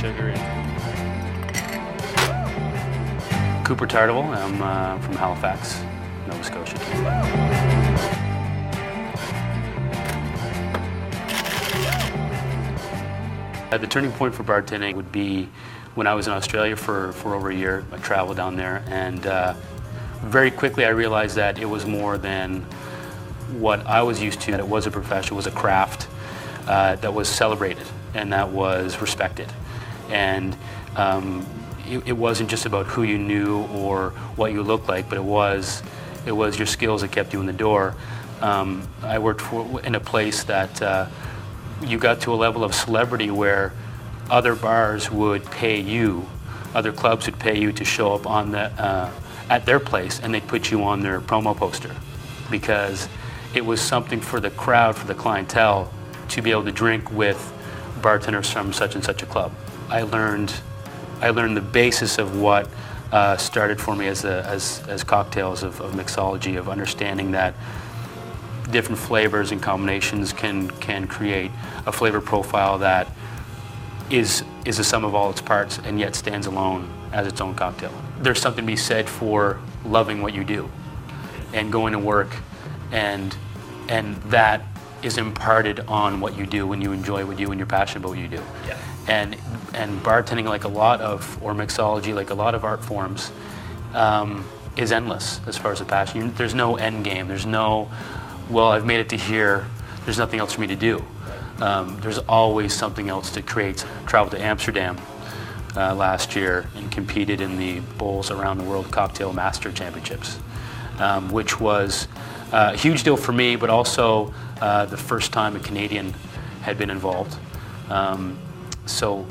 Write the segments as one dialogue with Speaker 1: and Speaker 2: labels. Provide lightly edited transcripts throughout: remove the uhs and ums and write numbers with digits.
Speaker 1: sugar in. CooperIntro. I'm from Halifax, Nova Scotia, Canada. The turning point for bartending would be when I was in Australia for over a year. I traveled down there, and very quickly I realized that it was more than what I was used to. That it was a profession, it was a craft that was celebrated and that was respected. And it wasn't just about who you knew or what you looked like, but it was your skills that kept you in the door. I worked in a place that you got to a level of celebrity where other bars would pay you, other clubs would pay you to show up on at their place, and they'd put you on their promo poster because it was something for the crowd, for the clientele, to be able to drink with bartenders from such and such a club. I learned the basis of what started for me as cocktails of mixology, of understanding that different flavors and combinations can create a flavor profile that is the sum of all its parts and yet stands alone as its own cocktail. There's something to be said for loving what you do and going to work, and that is imparted on what you do when you enjoy what you do and you're passionate about what you do. Yeah. And bartending, like a lot of, or mixology, like a lot of art forms, is endless as far as the passion. There's no end game. There's no, well, I've made it to here, there's nothing else for me to do. There's always something else to create. Traveled to Amsterdam last year and competed in the Bowls Around the World Cocktail Master Championships, which was a huge deal for me, but also the first time a Canadian had been involved. So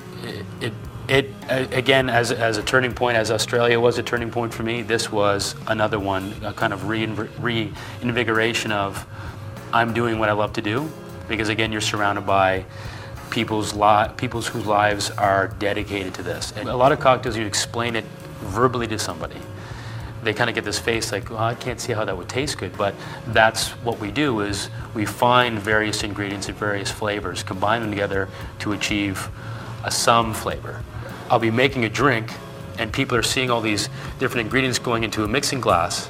Speaker 1: it again, as a turning point, as Australia was a turning point for me, this was another one, a kind of reinvigoration of I'm doing what I love to do, because again, you're surrounded by people's whose lives are dedicated to this. And a lot of cocktails, you explain it verbally to somebody, they kind of get this face like, well, I can't see how that would taste good, but that's what we do, is we find various ingredients and various flavors, combine them together to achieve a sum flavor. I'll be making a drink and people are seeing all these different ingredients going into a mixing glass,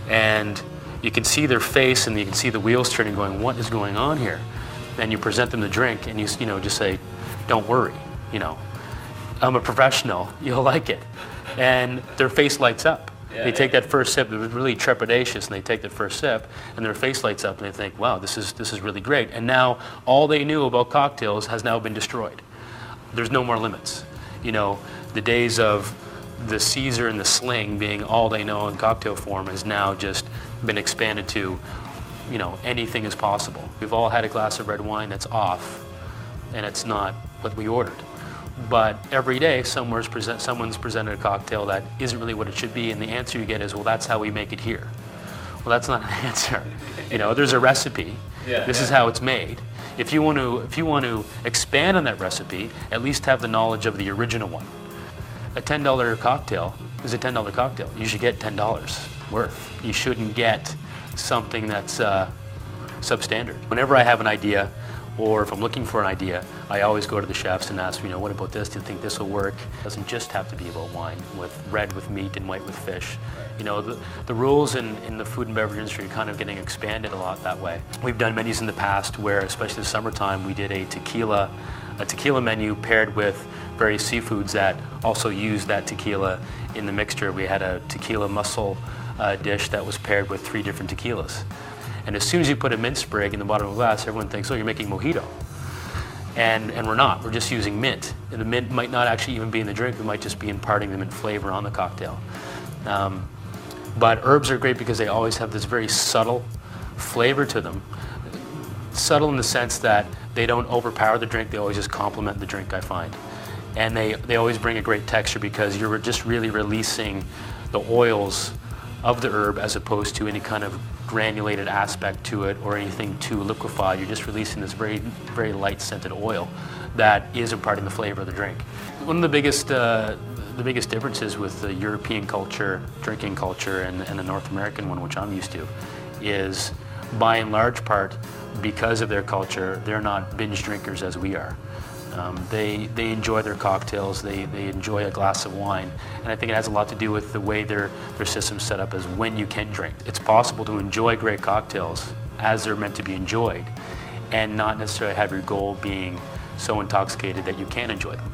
Speaker 1: and you can see their face and you can see the wheels turning, going, what is going on here? Then you present them the drink and you just say, don't worry, I'm a professional, you'll like it. And their face lights up. They take that first sip, they're really trepidatious, and they take that first sip, and their face lights up, and they think, wow, this is really great. And now all they knew about cocktails has now been destroyed. There's no more limits. The days of the Caesar and the sling being all they know in cocktail form has now just been expanded to, anything is possible. We've all had a glass of red wine that's off, and it's not what we ordered. But every day someone's presented a cocktail that isn't really what it should be, and the answer you get is, well, that's how we make it here. Well, that's not an answer. There's a recipe. This is how it's made. If you want to expand on that recipe, at least have the knowledge of the original one. A $10 cocktail is a $10 cocktail. You should get $10 worth. You shouldn't get something that's substandard. Whenever I have an idea, or if I'm looking for an idea, I always go to the chefs and ask, what about this? Do you think this will work? It doesn't just have to be about wine, with red with meat and white with fish. The rules in the food and beverage industry are kind of getting expanded a lot that way. We've done menus in the past where, especially the summertime, we did a tequila menu paired with various seafoods that also used that tequila in the mixture. We had a tequila mussel dish that was paired with 3 different tequilas. And as soon as you put a mint sprig in the bottom of a glass, everyone thinks, oh, you're making mojito. And we're not. We're just using mint. And the mint might not actually even be in the drink. We might just be imparting the mint flavor on the cocktail. But herbs are great because they always have this very subtle flavor to them. Subtle in the sense that they don't overpower the drink. They always just complement the drink, I find. And they always bring a great texture because you're just really releasing the oils of the herb as opposed to any kind of granulated aspect to it or anything too liquefied. You're just releasing this very, very light scented oil that is imparting the flavor of the drink. One of the biggest differences with the European culture, drinking culture, and the North American one, which I'm used to, is by and large part, because of their culture, they're not binge drinkers as we are. They enjoy their cocktails, they enjoy a glass of wine, and I think it has a lot to do with the way their system's set up as when you can drink. It's possible to enjoy great cocktails as they're meant to be enjoyed, and not necessarily have your goal being so intoxicated that you can't enjoy them.